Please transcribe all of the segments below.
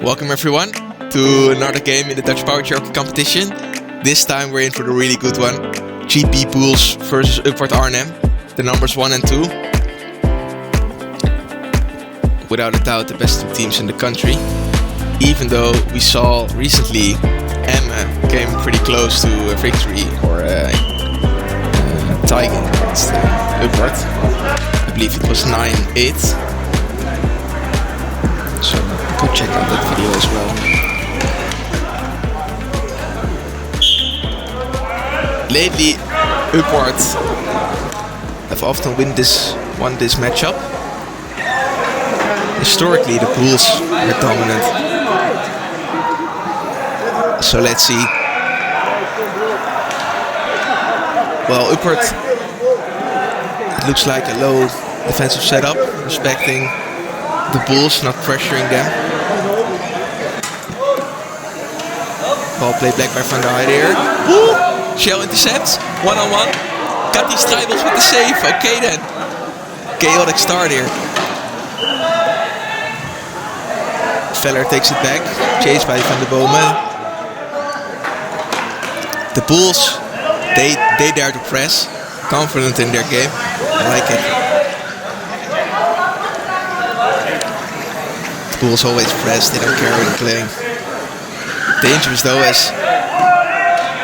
Welcome everyone to another game in the Dutch Powerchair Hockey competition. This time we're in for the really good one. GP Pools versus Upward Arnhem, the numbers 1 and 2. Without a doubt the best two teams in the country. Even though we saw recently Emma came pretty close to a victory or a tie game against Upward. I believe it was 9-8. So go check out that video as well. Lately, Upward have often won this matchup. Historically, the Pools were dominant. So let's see. Well, Upward, it looks like a low defensive setup, respecting the Bulls, not pressuring them. Ball played back by Van der Heijden here. Ooh! Shell intercepts, 1-on-1. Got these tribals with the save. Okay then. Chaotic start here. Veller takes it back, chased by Van der Bomen. The Bulls, they dare to press, confident in their game. I like it. Bulls always press, they don't care when they're playing. Dangerous though, as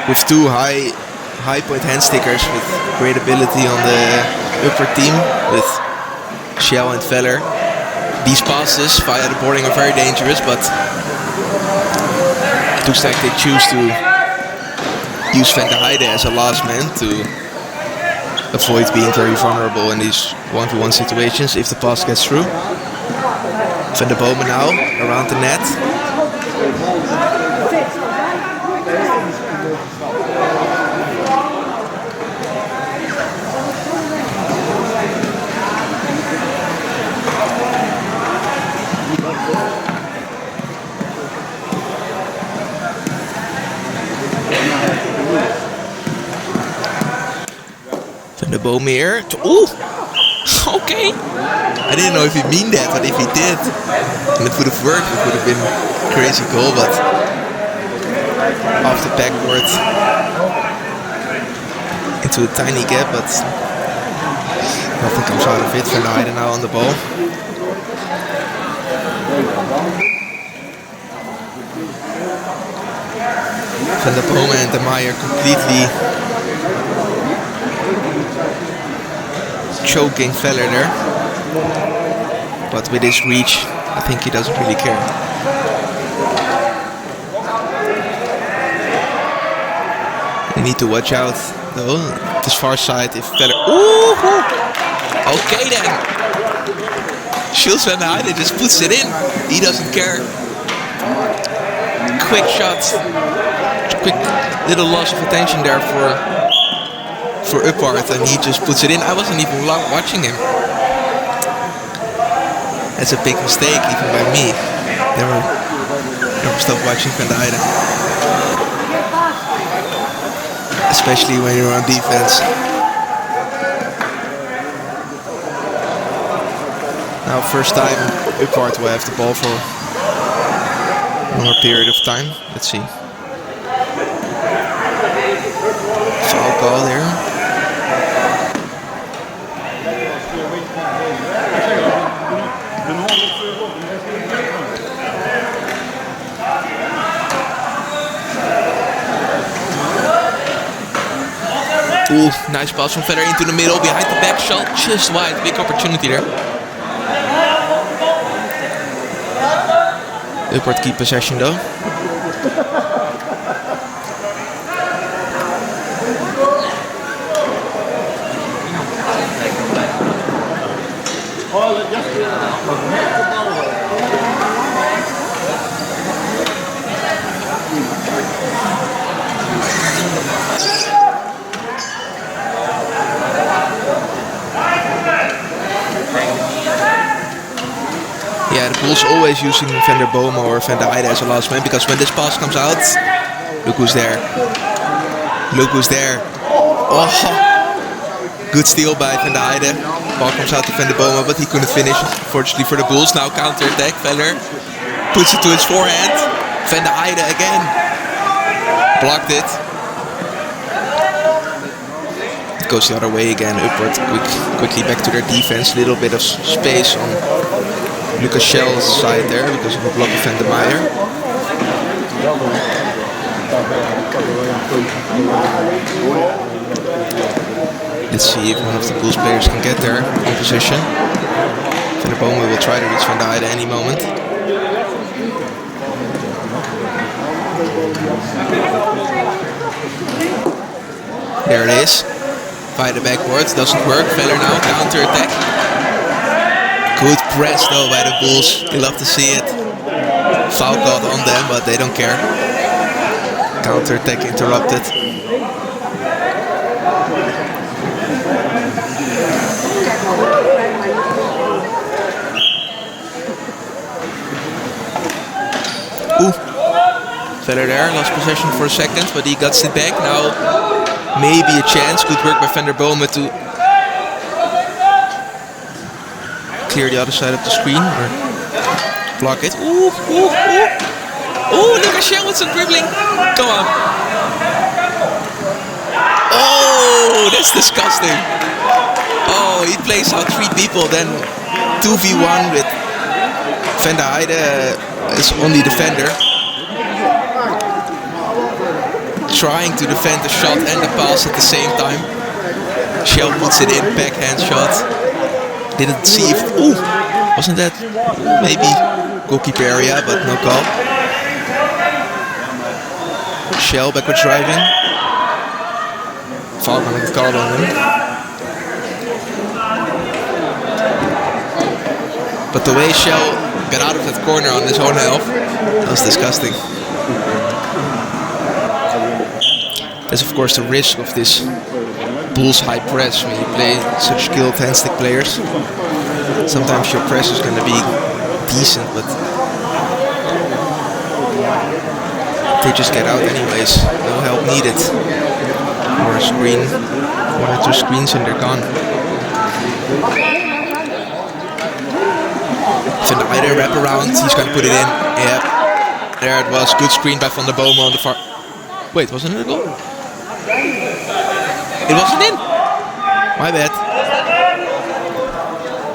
with two high point hand stickers with great ability on the upper team with Shell and Veller. These passes via the boarding are very dangerous, but it looks like they choose to use Van der Heijden as a last man to avoid being very vulnerable in these 1-to-1 situations if the pass gets through. Van der Bomen now, around the net. Van der Bomen here. Ooh! Okay! I didn't know if he mean that, but if he did, and it would have worked, it would have been a crazy goal, but off the backboard into a tiny gap, but nothing comes out of it. Van der Heijden now on the ball. Van der Bomen and De Meyer completely choking Veller there, but with his reach I think he doesn't really care. You need to watch out though, this far side if Veller... Ooh! Okay then! Shields Van der Heijden just puts it in, he doesn't care. Quick shot, quick little loss of attention there for Upward, and he just puts it in. I wasn't even watching him. That's a big mistake even by me. Never stop watching Van der Heijden. Especially when you're on defense. Now first time Upward will have the ball for a longer period of time. Let's see. Foul call there. Ooh, nice pass from Veller into the middle, behind the back shot, just wide, big opportunity there. Upward keep possession though. Yeah, the Bulls always using Van der Bomen or Van der Heijden as a last man, because when this pass comes out, look who's there. Look who's there. Oh, good steal by Van der Heijden. Ball comes out to Van der Bomen, but he couldn't finish. Fortunately for the Bulls, now counter attack. Veller puts it to his forehand. Van der Heide again. Blocked it. It goes the other way again, upward. Quickly back to their defense. Little bit of space on Lucas Schell's side there because of a block of Van der Meyer. Let's see if one of the Bulls players can get there in position. Van der Bomen will try to reach Van der Heide any moment. There it is. Heide backwards, doesn't work. Veller now, counter attack. Good press though by the Bulls. You love to see it. Foul called on them, but they don't care. Counter attack interrupted. Ooh, Veller there, lost possession for a second, but he got it back. Now maybe a chance. Good work by Van der Bomen to clear the other side of the screen or block it. Ooh, ooh, ooh. Ooh, Lucas Schell with some dribbling. Come on. Oh, that's disgusting. Oh, he plays out 3 people, then 2v1 with Van der Heide is only defender. Trying to defend the shot and the pass at the same time. Schell puts it in, backhand shot. Didn't see if... Ooh, wasn't that maybe goalkeeper area, but no call. Schell backward driving. Foul gonna get called on him. But the way Schell got out of that corner on his own half, that was disgusting. There's of course the risk of this Bulls high press when you play such skilled hand-stick players. Sometimes your press is going to be decent, but they just get out anyways. No help needed. Or a screen, 1 or 2 screens and they're gone. Van der Heide wrap around, he's going to put it in. Yeah, there it was. Good screen by Van der Bomen on the far... Wait, wasn't it a goal? It wasn't in. My bad.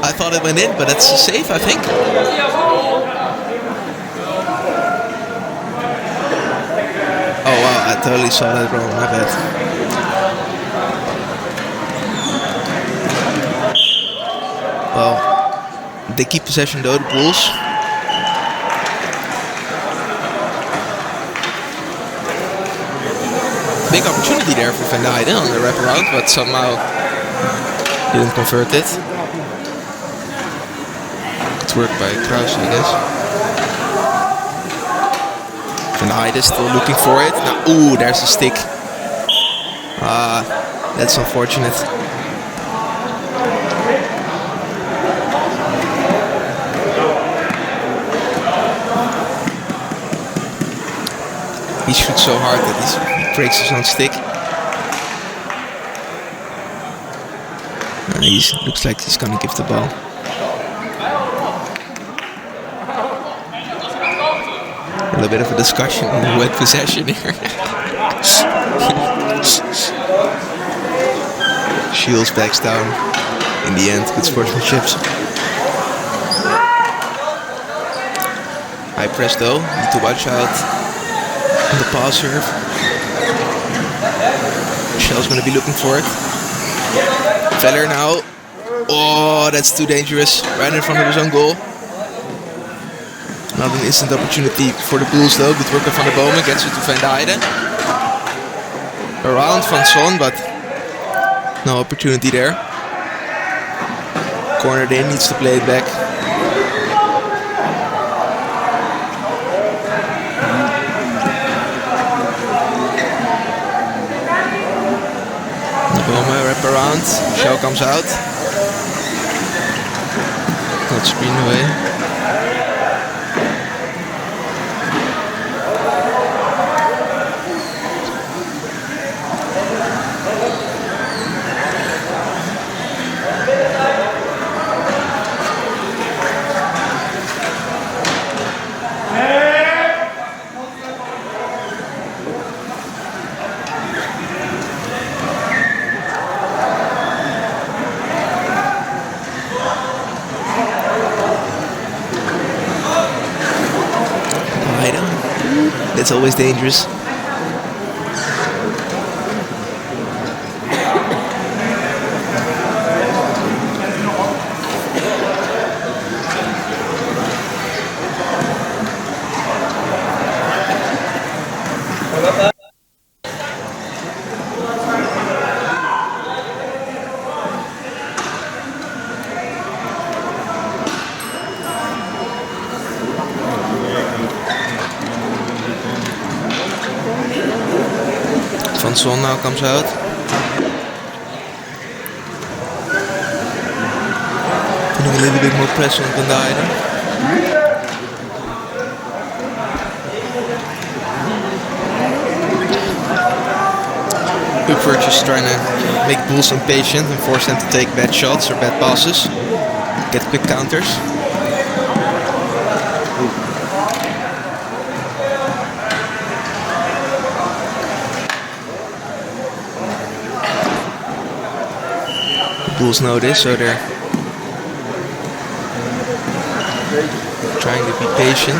I thought it went in, but that's a save, I think. Oh wow, I totally saw that wrong. My bad. Well, they keep possession though, the Bulls. Big opportunity there for Van der Heide on the wraparound, but somehow didn't convert it. Good work by Kraus, I guess. Van der Heide still looking for it. Now, ooh, there's a stick. That's unfortunate. He shoots so hard that he breaks his own stick. And he looks like he's gonna give the ball. A little bit of a discussion on the wet possession here. Shields backs down. In the end, good sportsmanship. High press though, need to watch out. On the pass serve. Schell's going to be looking for it. Veller now. Oh, that's too dangerous. Right in front of his own goal. Not an instant opportunity for the Bulls though. Good work by Van der Bomen. Gets it to Van der Heide. Around Van Son, but no opportunity there. Cornered in, needs to play it back. Wrap around, Schell comes out. Not screen away. It's always dangerous. Son now comes out. Putting a little bit more pressure on the item. Upward just trying to make bulls impatient and force them to take bad shots or bad passes. Get quick counters. Bulls know this, so they're trying to be patient.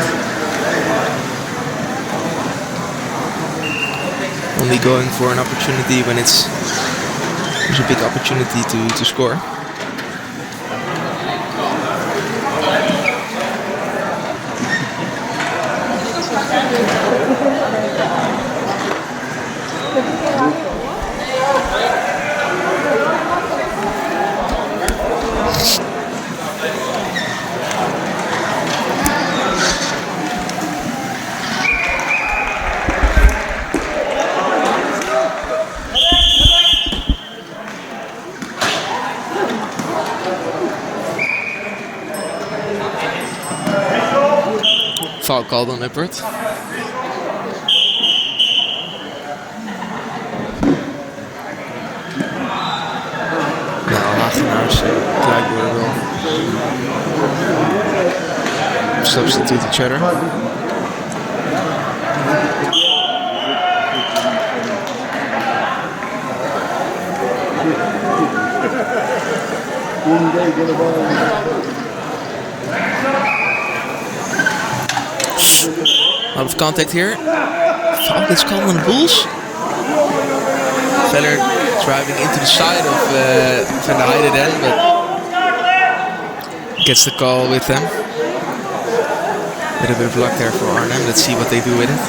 Only going for an opportunity when there's a big opportunity to score. Foul called on Upward. Nou, Hagenaars gelijk worden wel. Substitute each other. Out of contact here. Foul gets called on the Bulls. Feller driving into the side of Van der Heijden then, but gets the call with them. Little bit of luck there for Arnhem. Let's see what they do with it.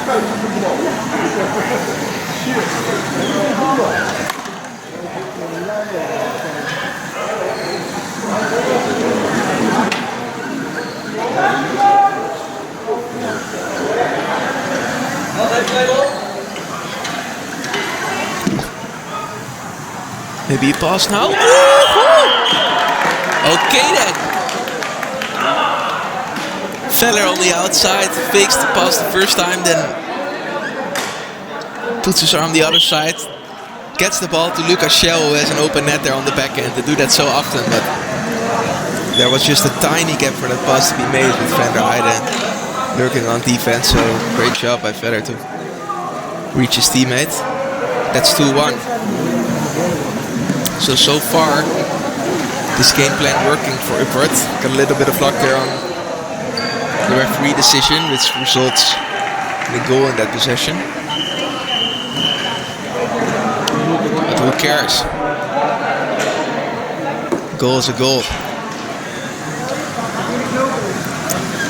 Maybe a pass now. Okay then. Feller on the outside, fakes the pass the first time, then puts his arm the other side, gets the ball to Lucas Schell, who has an open net there on the back end. They do that so often, but there was just a tiny gap for that pass to be made with Van der Heijden lurking on defense, so great job by Feller to reach his teammate. That's 2-1. So far, this game plan working for Upward. Got a little bit of luck there on the referee decision, which results in a goal in that possession. But who cares? Goal is a goal.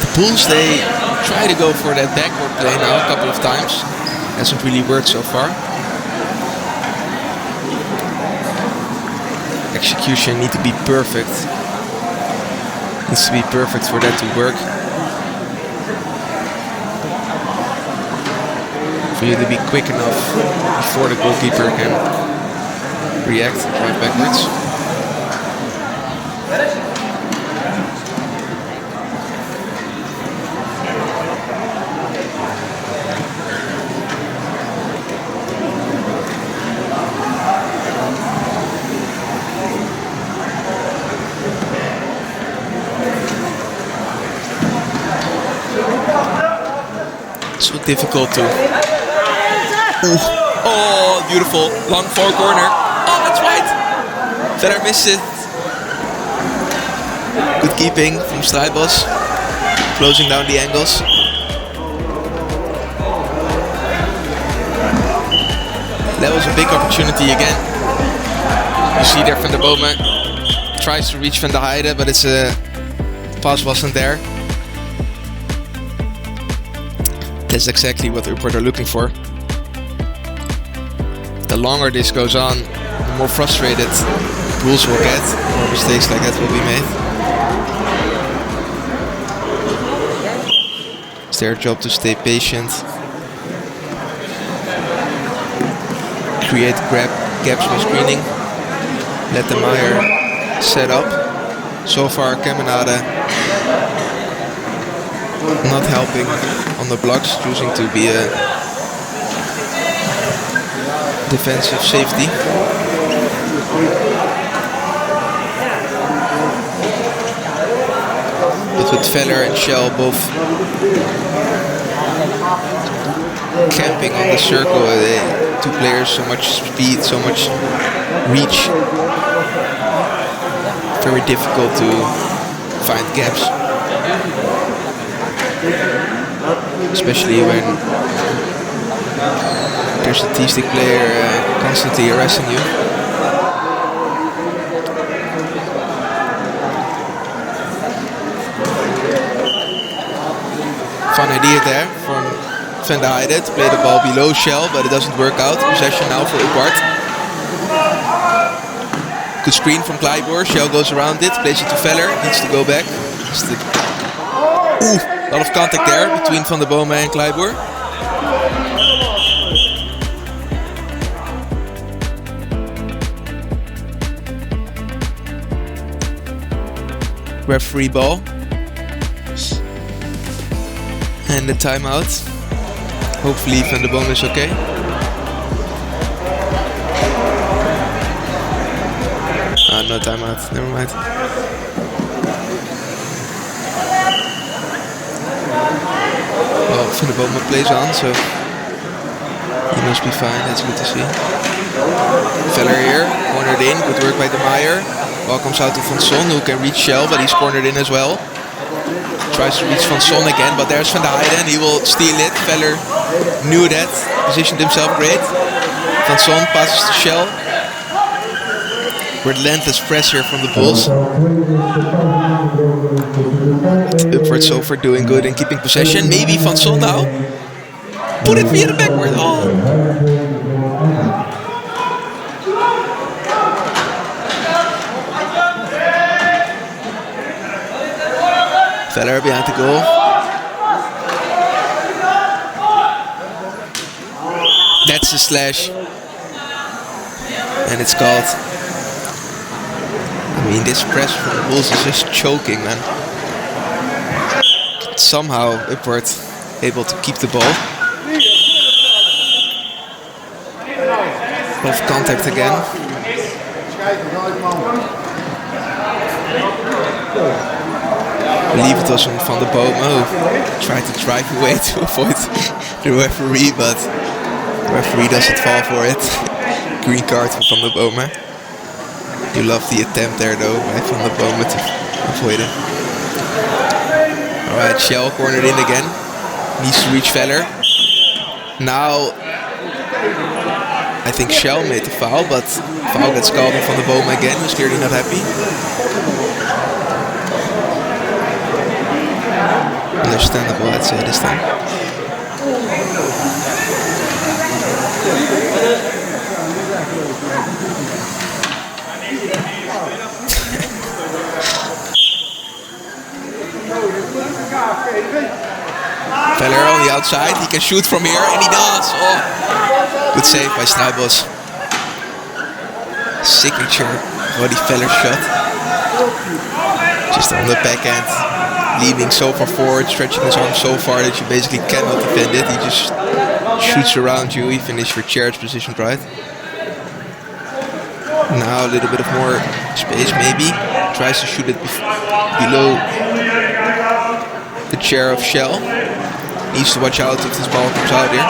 The Bulls, they try to go for that backward play now a couple of times. Hasn't really worked so far. Execution need to be perfect. Needs to be perfect for that to work. For you to be quick enough before the goalkeeper can react, drive backwards. So difficult to. Oh, beautiful. Long far corner. Oh, that's right. Feller missed it. Good keeping from Strijdbos. Closing down the angles. That was a big opportunity again. You see there Van der Bome tries to reach Van der Heide, but it's pass wasn't there. That's exactly what the Uppert are looking for. The longer this goes on, the more frustrated Bulls will get. More mistakes like that will be made. It's their job to stay patient. Create gaps by screening. Let the Meyer set up. So far Kemenade not helping on the blocks, choosing to be a defensive safety. But with Veller and Shell both camping on the circle, two players, so much speed, so much reach. Very difficult to find gaps. Especially when there's a T-stick player constantly harassing you. Fun idea there from Van der Heide to play the ball below Shell, but it doesn't work out. Possession now for Uppert. Good screen from Kleiboer. Shell goes around it, plays it to Veller, needs to go back. Ooh, a lot of contact there between Van der Bome and Kleiboer. Referee ball. And the timeout. Hopefully Van der Bome is okay. Ah, no timeout, never mind. Well, Van der Bome plays on, so he must be fine, that's good to see. Veller here, cornered in, good work by De Meyer. Ball comes out to Van Son, who can reach Shell, but he's cornered in as well. Tries to reach Van Son again, but there's Van der Heide and he will steal it. Veller knew that, positioned himself great. Van Son passes to Shell. Relentless pressure from the Bulls. Uppert so far doing good and keeping possession. Maybe Van Son now. Put it via the backward. Oh. Veller behind the goal. That's the slash. And it's called. I mean, this press from the Bulls is just choking, man. Somehow Uppert able to keep the ball. Off contact again. I believe it was Van der Bome who tried to drive away to avoid the referee, but the referee doesn't fall for it. Green card for Van der Bome. You love the attempt there though by Van der Bome to avoid it. Alright, Shell cornered in again. Needs to reach Veller. Now I think Shell made the foul, but foul gets called on Van der Bome again, who's clearly not happy. Understandable, I'd say, this time. Veller on the outside, he can shoot from here, and he does! Oh. Good save by Snijbos. Signature Roddy Veller shot. Just on the backhand. Leaning so far forward, stretching his arm so far that you basically cannot defend it. He just shoots around you, even if your chair is positioned right. Now a little bit of more space maybe. Tries to shoot it below the chair of Shell. Needs to watch out if this ball comes out here.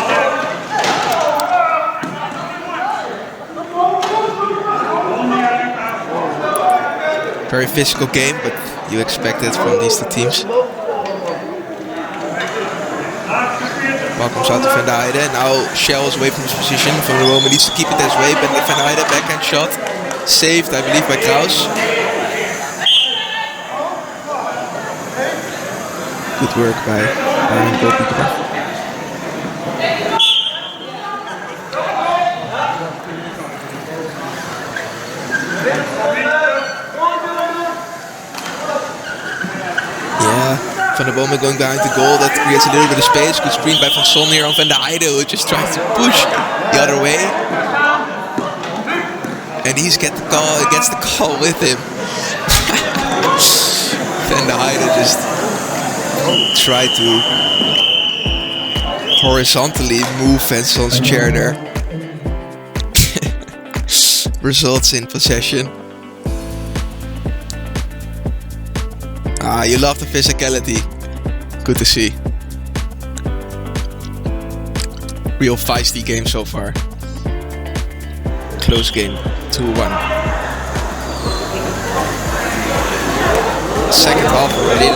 Very physical game, but you expect it from these two teams. Ball comes out to Van der Heijden. Now Shell is away from his position. Van der Bomen needs to keep it this way. But Van der Heijden backhand shot. Saved, I believe, by Kraus. Good work by the goalkeeper. Yeah, Van der Bomen going behind the goal. That creates a little bit of space. Good screen by Van Son here on Van der Heijden, who just tries to push the other way. And he gets the call with him. Van der Heijden just tried to horizontally move Van Son's chair there. Results in possession. You love the physicality. Good to see. Real feisty game so far. Close game, 2-1. Second half already.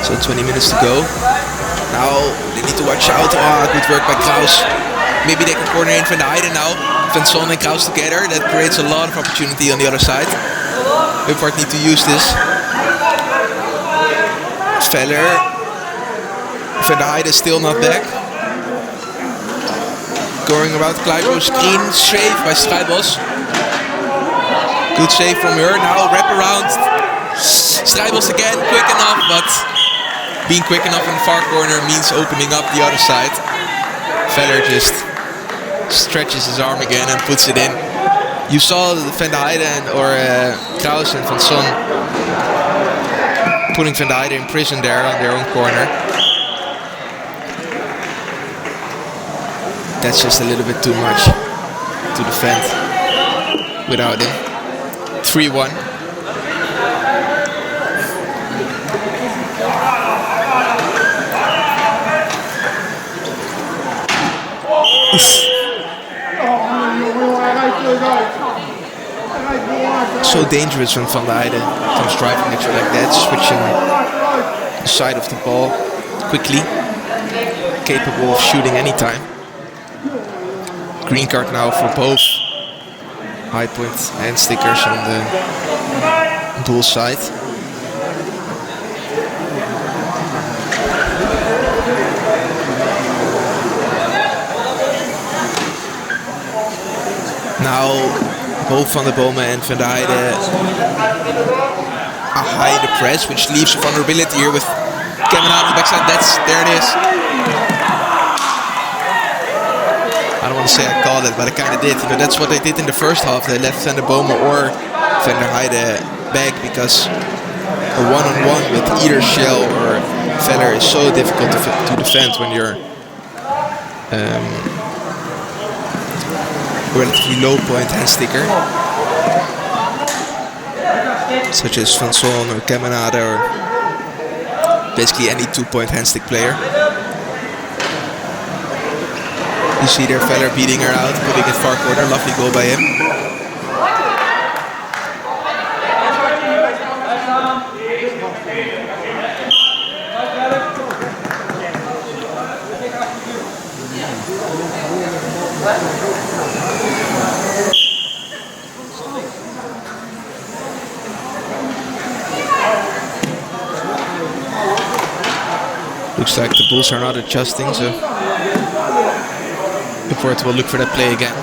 So 20 minutes to go. Now they need to watch out. Good work by Kraus. Maybe they can corner in Van der Heijden now. Van Son and Kraus together. That creates a lot of opportunity on the other side. Upport need to use this. Veller. Van der Heijden still not back. Going around Kleibo, screen, save by Strijbos. Good save from her. Now wrap around. Strijbos again, quick enough, but being quick enough in the far corner means opening up the other side. Veller just stretches his arm again and puts it in. You saw Van der Heijden or Kraus and Van Son putting Van der Heijden in prison there on their own corner. That's just a little bit too much to defend without him. 3-1. So dangerous when Van der Heijden comes driving at you like that, switching the side of the ball quickly, capable of shooting anytime. Green card now for both high point and stickers on the dual side. Now both Van der Bomen and Van der Heijden are high in the press, which leaves a vulnerability here with Kevin on the backside. There it is. I don't want to say I called it, but I kind of did. You know, that's what they did in the first half. They left Van der Bomen or Van der Heijden back because a one-on-one with either Shell or Veller is so difficult to defend when you're relatively low point hand sticker, such as Van Son or Kemenade or basically any 2-point hand stick player. You see there Veller beating her out, putting it far corner. Lovely goal by him. Looks like the Bulls are not adjusting, so Upport will look for that play again.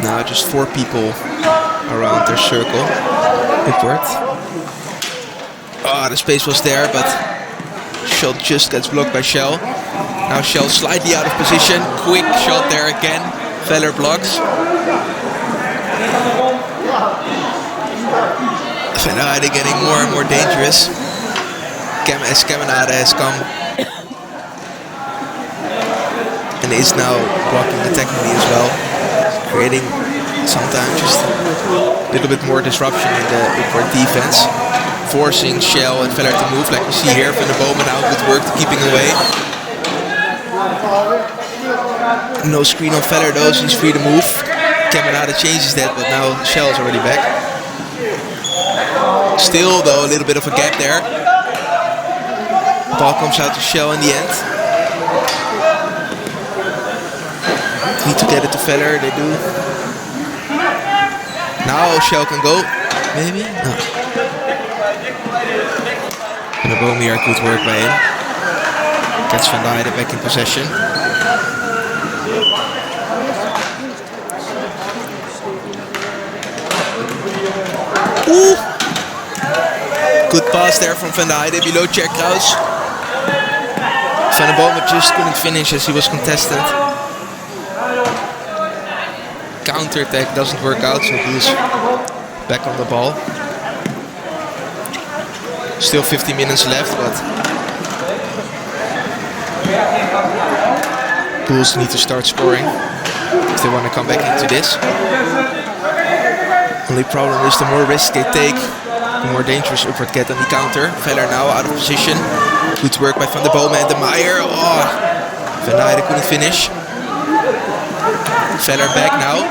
Now just 4 people around their circle. Upport. The space was there, but shot just gets blocked by Shell. Now Shell slightly out of position. Quick shot there again. Veller blocks. Van der Heijden getting more and more dangerous as Kemenade has come and is now blocking the technically as well, creating sometimes just a little bit more disruption in the upward defense, forcing Shell and Veller to move like you see here. Van der Bomen now good work to keeping away. No screen on Veller though, so he's free to move. Kemenade changes that, but now Shell is already back. Still though a little bit of a gap there. Ball comes out to Shell in the end. Need to get it to Veller, they do. Now Shell can go, maybe? No. Van der Bomen here, good work by him. Gets Van der Heijden back in possession. Ooh. Good pass there from Van der Heijden below Kraus. Van der Bomen just couldn't finish as he was contested. Counter attack doesn't work out, so he's back on the ball. Still 50 minutes left, but Bulls need to start scoring if they want to come back into this. Only problem is the more risk they take, the more dangerous upward get on the counter. Veller now out of position. Good work by Van der Bomen and de Meijer. Oh, Van der Heijden couldn't finish. Veller back now.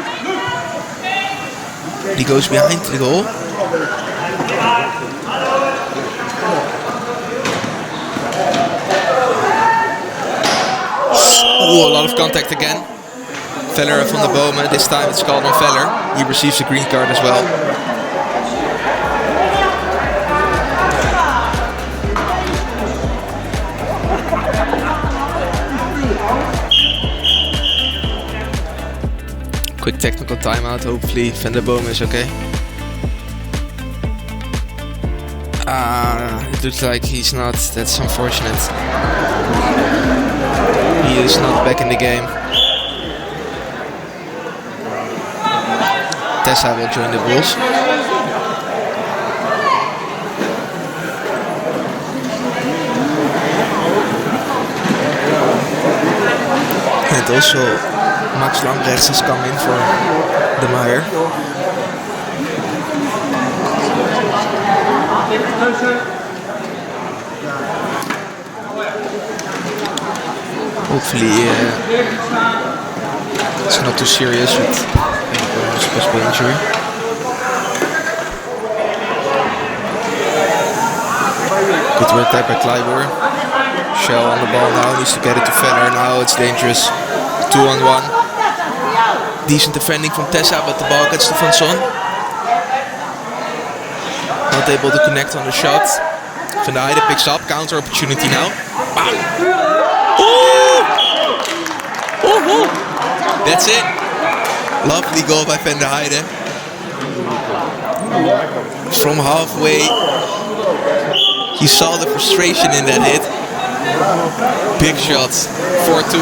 He goes behind the goal. Ooh, a lot of contact again. Veller and Van der Bomen. This time it's called on Veller. He receives a green card as well. Quick technical timeout, hopefully Van der Bomen is okay. It looks like he's not, that's unfortunate. He is not back in the game. Tessa will join the Bulls. And also Max Lambrechts has come in for de Meijer. Hopefully it's not too serious with possible injury. Good work there by Kleiber. Shell on the ball now, needs to get it to Veller. Now it's dangerous. 2-on-1. Decent defending from Tessa, but the ball gets to Van Son. Not able to connect on the shot. Van der Heijden picks up, counter opportunity now. Bam! Ooh! Ooh! That's it. Lovely goal by Van der Heijden. From halfway, you saw the frustration in that hit. Big shots, 4-2.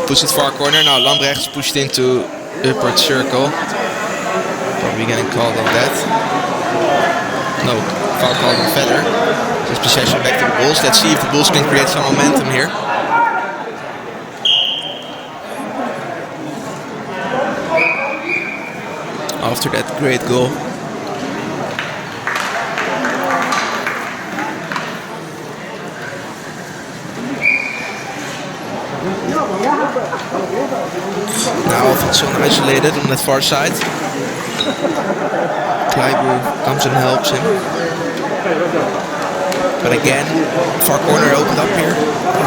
Puts it far corner. Now Lambrechts pushed into upward circle. Probably getting called on that. No, foul called on Veller. Just possession back to the Bulls. Let's see if the Bulls can create some momentum here. After that great goal. Now Van Son isolated on that far side. Kleiber comes and helps him. But again, far corner opened up here.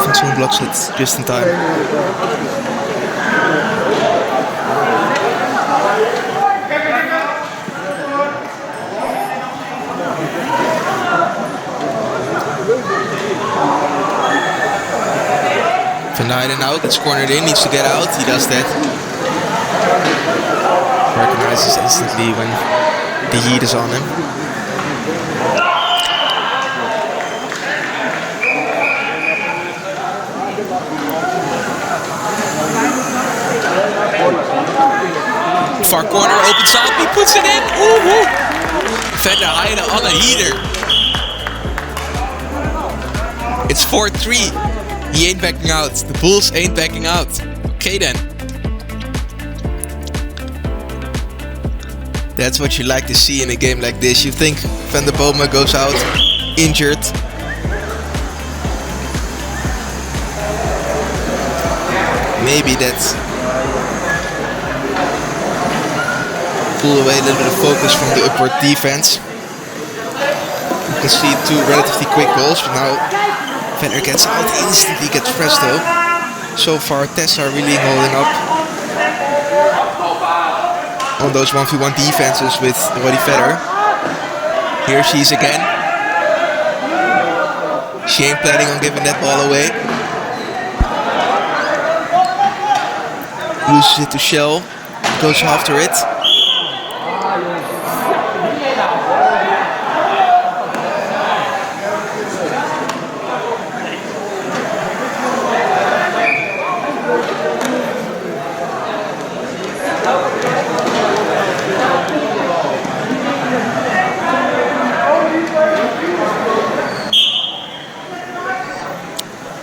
Van Son blocks it just in time. Van der Heijden now gets cornered in, needs to get out, he does that. Recognizes instantly when the heat is on him. far corner, opens up, he puts it in. Ooh. Van der Heijden on a heater. It's 4-3. He ain't backing out. The Bulls ain't backing out. Okay then. That's what you like to see in a game like this. You think Van der Boma goes out injured. Maybe that's pull away a little bit of focus from the upward defense. You can see 2 relatively quick goals, but now Venner gets out, instantly gets presto. So far Tessa really holding up on those 1v1 defenses with Roddy Vedder. Here she is again. She ain't planning on giving that ball away. Loses it to Shell, goes after it.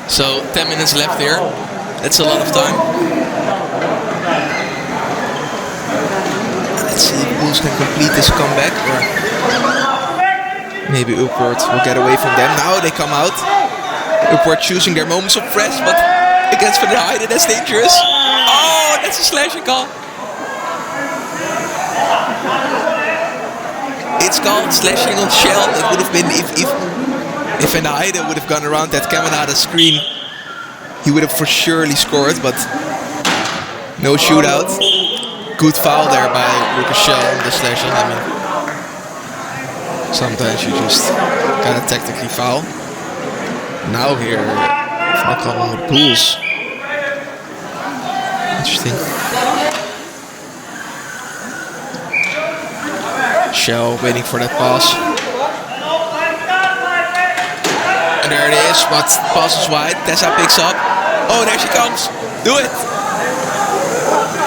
So 10 minutes left here. That's a lot of time. Let's see if Bulls can complete this comeback, or maybe Upward will get away from them. Now they come out. Upward choosing their moments of press, but against Van der Heijden, that's dangerous. Oh, that's a slashing call. It's called slashing on Shell. It would have been if Van der Heijden would have gone around that Caminada screen, he would have for surely scored, but no shootout. Good foul there by Lucas Shell on the slashing. I mean, sometimes you just gotta tactically foul. Now here, foul call on the Bulls. Interesting. Shell waiting for that pass. And there it is, but pass is wide. Tessa picks up. Oh, there she comes. Do it.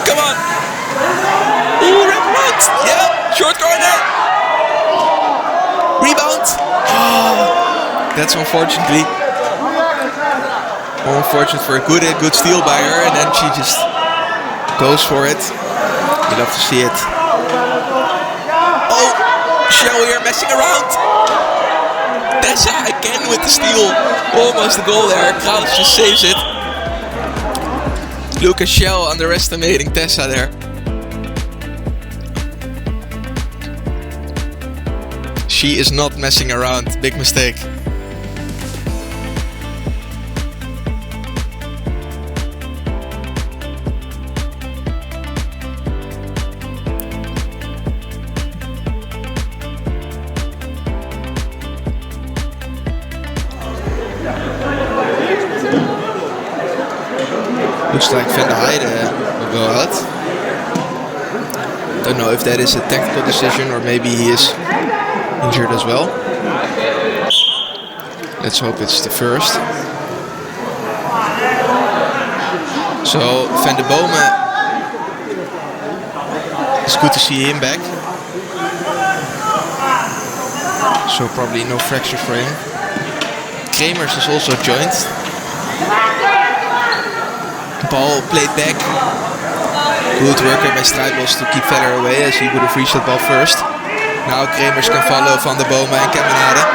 Come on. Ooh, wrap around. Yeah, short corner. Rebound. Oh, that's unfortunately. Unfortunate for a good steal by her, and then she just goes for it. You love to see it. Oh, Shell here messing around. Tessa again with the steal. Almost a goal there. Kraus just saves it. Lucas Shell underestimating Tessa there. She is not messing around. Big mistake. Looks like Van der Heijden will go out. Don't know if that is a tactical decision or maybe he is injured as well. Let's hope it's the first. So Van der Boma, it's good to see him back. So probably no fracture for him. Kremers is also joined. Ball played back. Good work by Strijdbos to keep Veller away, as he would have reached that ball first. Now Kremers can follow Van der Boma and Caminada.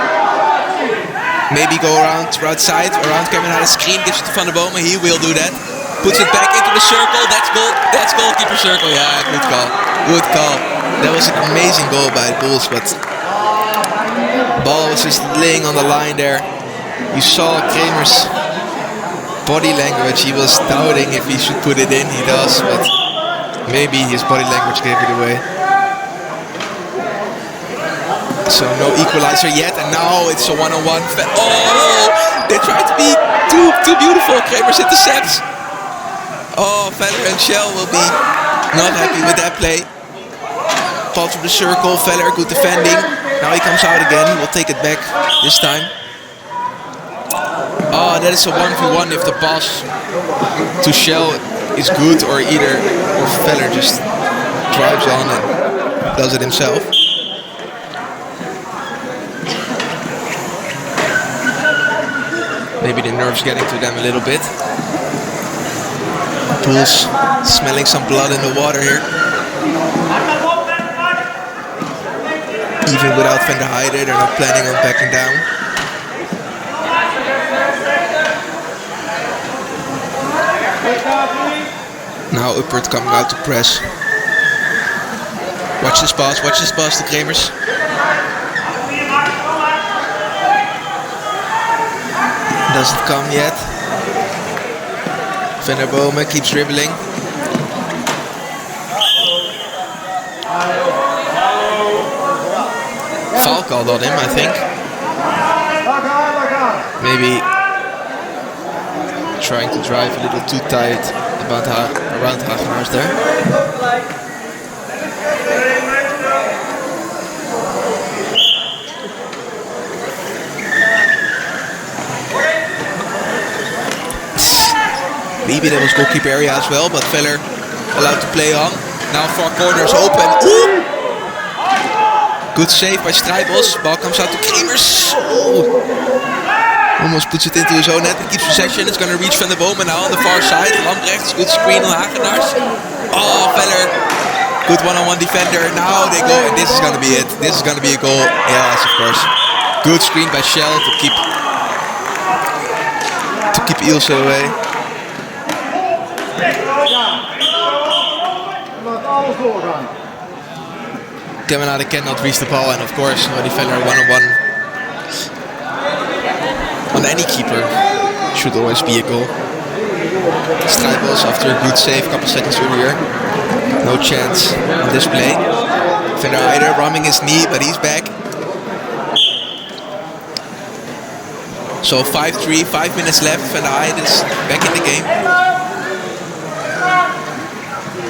Maybe go around right side, around Caminada's screen, gives it to Van der Boma. He will do that. Puts it back into the circle. That's goal. That's goalkeeper circle. Yeah, good call. Good call. That was an amazing goal by the Bulls, but ball was just laying on the line there. You saw Kremers' body language. He was doubting if he should put it in. He does, but maybe his body language gave it away. So no equalizer yet, and now it's a one-on-one. Oh, they tried to be too beautiful. Kremers intercepts. Oh, Veller and Shell will be not happy with that play. Ball through the circle. Veller, good defending. Now he comes out again. We'll take it back this time. Oh, that is a 1v1 if the pass to Shell is good, or Veller just drives on and does it himself. Maybe the nerves getting to them a little bit. Pools smelling some blood in the water here. Even without Van der Heide, they're not planning on backing down. Now Uppert coming out to press. Watch this pass, the Kremers. Doesn't come yet. Van der Bome keeps dribbling. Foul called on him, I think. Maybe trying to drive a little too tight around Hagenaars there. Maybe that was goalkeeper area as well, but Veller allowed to play on. Now far corners open. Ooh! Good save by Strijbos. Ball comes out to Kremers. Ooh. Almost puts it into his own net and keeps possession. It's going to reach Van der Bome now on the far side. Lambrechts, good screen on Hagenaars. Oh, Veller. Good one-on-one defender. Now they go, and this is going to be it. This is going to be a goal. Yes, of course. Good screen by Shell to keep Ilse away. Kemenade cannot reach the ball, and of course, no defender one-on-one on any keeper should always be a goal. Strijbos after a good save a couple seconds earlier. No chance on this play. Van der Heide ramming his knee, but he's back. So 5-3, 5 minutes left. Van der Heide is back in the game.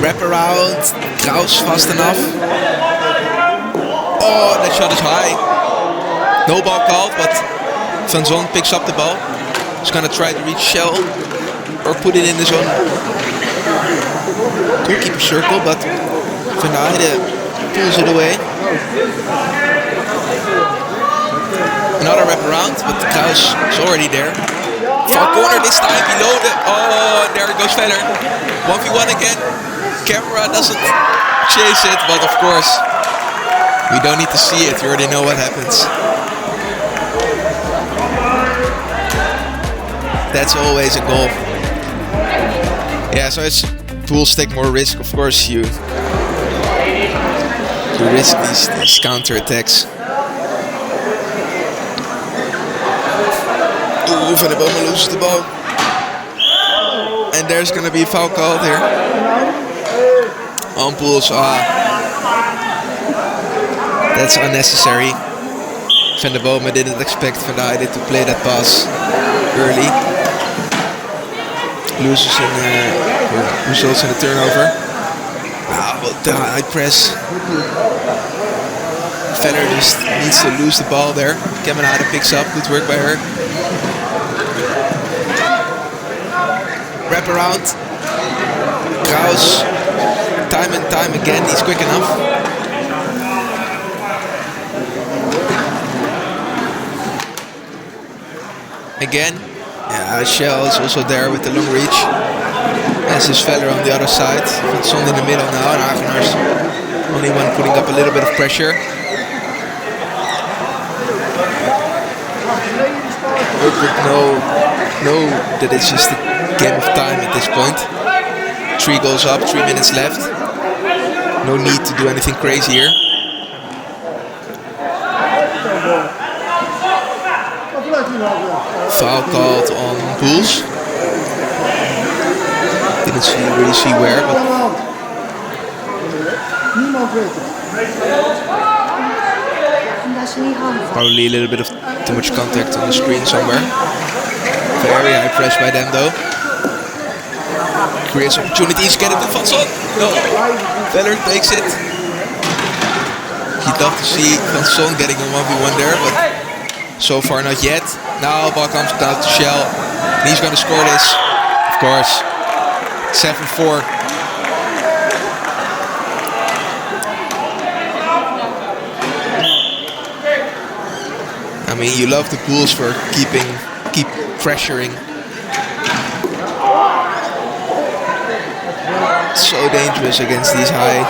Wrap around, Kraus fast enough. Oh, that shot is high. No ball called, but Van Zon picks up the ball. He's gonna try to reach Shell or put it in his own goalkeeper circle, but Van der Heide pulls it away. Another wrap around, but Kraus is already there. Far corner this time, below the... Oh, and there goes Veller. 1v1 again. Camera doesn't chase it, but of course, we don't need to see it. You already know what happens. That's always a goal. Yeah, so as pools take more risk, of course you risk these counter attacks. Ooh, Van der Bome loses the ball. And there's gonna be a foul called here. On pools, that's unnecessary. Van der Bome didn't expect Van der Heide to play that pass early. Results in a turnover. The high press. Veller just needs to lose the ball there. Kemenade picks up, good work by her. Wrap around. Kraus, time and time again, he's quick enough. Again, yeah, Shell is also there with the long reach. As is Veller on the other side. It's on in the middle now, and Hagenaars only one putting up a little bit of pressure. Know that it's just a game of time at this point. 3 goals up, 3 minutes left. No need to do anything crazy here. Foul called on Pools. Didn't really see where, but probably a little bit of too much contact on the screen somewhere. Very high press by them though. Creates opportunities, get it to Van Zon. No, Veller takes it. You'd love to see Van Zon getting a 1v1 there, but so far not yet. Now ball comes down to Shell. And he's gonna score this, of course. 7-4. mean, you love the pools for keep pressuring. So dangerous against these high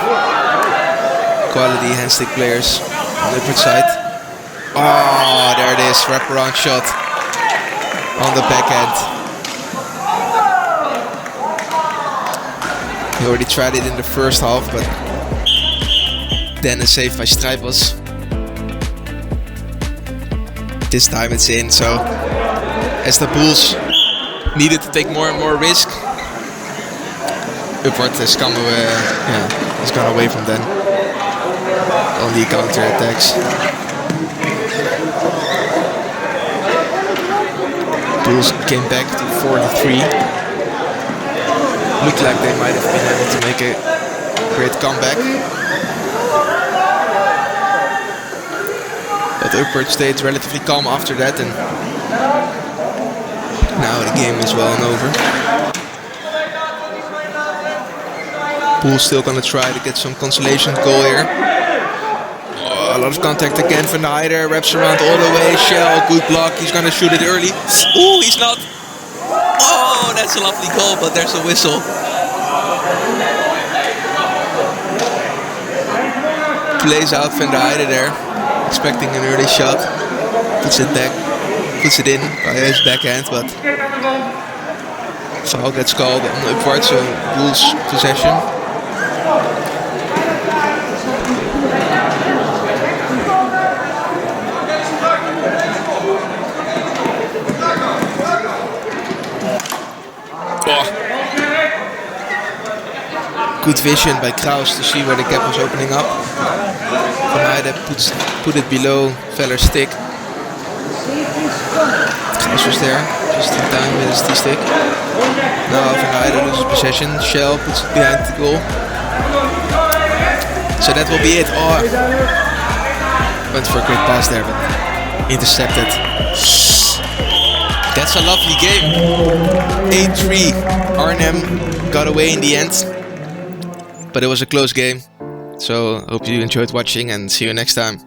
quality handstick players on the upward side. Oh, there it is, wraparound shot on the backhand. He already tried it in the first half, but then a save by Strijpos. This time it's in, so as the Bulls needed to take more and more risk, Upward has he's gone away from them on the counter attacks. Bulls came back to 43. Looked like they might have been able to make a great comeback. But Upward stayed relatively calm after that, and now the game is well and over. Bulls still gonna try to get some consolation goal here. Oh, a lot of contact again from the Heider, wraps around all the way. Shell, good block, he's gonna shoot it early. Ooh, he's not. Oh, that's a lovely goal, but there's a whistle. Plays out Van der Heijden there, expecting an early shot. Puts it in by his backhand, but foul gets called on Upward, so Bulls possession. Good vision by Kraus to see where the gap was opening up. Van Heijden put it below Veller's stick. Kraus was there, just in time with his T-stick. Now Van Heijden loses possession. Shell puts it behind the goal. So that will be it. Oh, went for a great pass there, but intercepted. That's a lovely game. 8-3. Arnhem got away in the end. But it was a close game, so hope you enjoyed watching and see you next time.